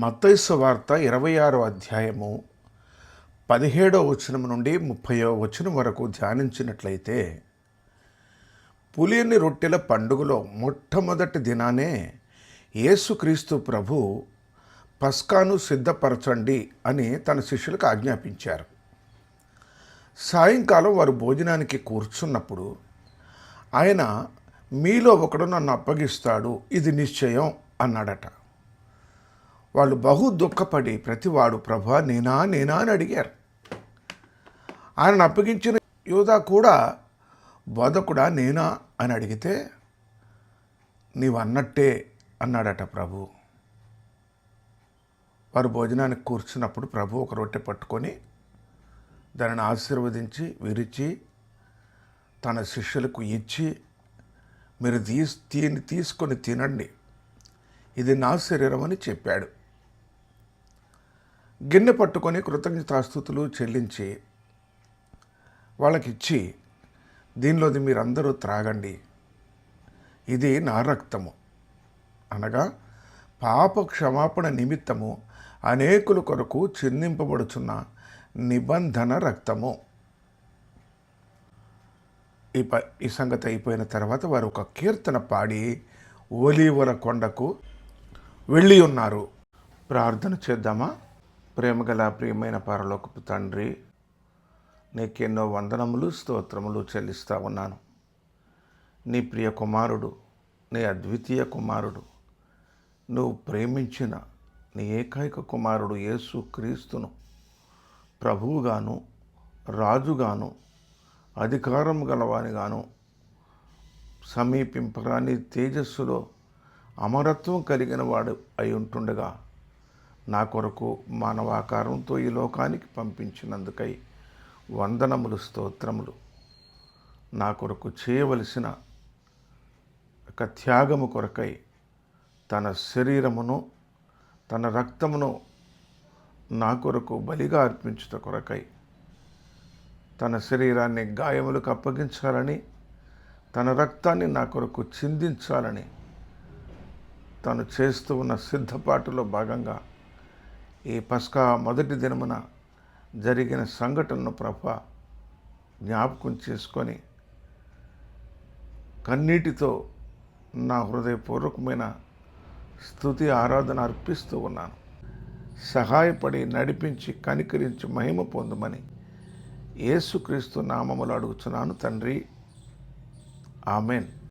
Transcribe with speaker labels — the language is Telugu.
Speaker 1: మత్తయి సువార్త 26వ అధ్యాయము 17వ వచనం నుండి 30వ వచనం వరకు ధ్యానించినట్లయితే, పులియని రొట్టెల పండుగలో మొట్టమొదటి దినానే యేసుక్రీస్తు ప్రభు పస్కాను సిద్ధపరచండి అని తన శిష్యులకు ఆజ్ఞాపించారు. సాయంకాలం వారు భోజనానికి కూర్చున్నప్పుడు ఆయన, మీలో ఒకడు నన్ను అప్పగిస్తాడు, ఇది నిశ్చయం అన్నాడట. వాళ్ళు బహు దుఃఖపడి ప్రతివాడు, ప్రభా నేనా నేనా అని అడిగారు. ఆయనను అప్పగించిన యూదా కూడా, బోధకుడా నేనా అని అడిగితే, నీవన్నట్టే అన్నాడట ప్రభు. వారు భోజనానికి కూర్చున్నప్పుడు ప్రభు ఒక రొట్టె పట్టుకొని దానిని ఆశీర్వదించి విరిచి తన శిష్యులకు ఇచ్చి, మీరు తీసుకొని తినండి, ఇది నా శరీరం అని చెప్పాడు. గిన్నె పట్టుకొని కృతజ్ఞతాస్తుతులు చెల్లించి వాళ్ళకిచ్చి, దీనిలోది మీరందరూ త్రాగండి, ఇది నా రక్తము, అనగా పాప క్షమాపణ నిమిత్తము అనేకుల కొరకు చిందింపబడుచున్న నిబంధన రక్తము. ఈ సంగతి అయిపోయిన తర్వాత వారు ఒక కీర్తన పాడి ఒలీవల కొండకు వెళ్ళి ఉన్నారు. ప్రార్థన చేద్దామా? ప్రేమగల ప్రియమైన పరలోకపు తండ్రి, నీకెన్నో వందనములు స్తోత్రములు చెల్లిస్తా ఉన్నాను. నీ ప్రియ కుమారుడు, నీ అద్వితీయ కుమారుడు, నువ్వు ప్రేమించిన నీ ఏకైక కుమారుడు యేసు క్రీస్తును ప్రభువుగాను, రాజుగాను, అధికారం గలవానిగాను, సమీపింపరాని తేజస్సులో అమరత్వం కలిగిన వాడు అయి ఉంటుండగా నా కొరకు మానవాకారంతో ఈ లోకానికి పంపించినందుకై వందనములు స్తోత్రములు. నా కొరకు చేయవలసిన ఒక త్యాగము కొరకై తన శరీరమును తన రక్తమును నా కొరకు బలిగా అర్పించుట కొరకై తన శరీరాన్ని గాయములకు అప్పగించాలని, తన రక్తాన్ని నా కొరకు చిందించాలని తను చేస్తూ ఉన్న సిద్ధపాటులో భాగంగా ఈ పస్కా మొదటి దినమున జరిగిన సంఘటనను ప్రభా జ్ఞాపకం చేసుకొని కన్నీటితో నా హృదయపూర్వకమైన స్తుతి ఆరాధన అర్పిస్తూ ఉన్నాను. సహాయపడి నడిపించి కనికరించి మహిమ పొందమని యేసుక్రీస్తు నామములో అడుగుచున్నాను తండ్రి. ఆమెన్.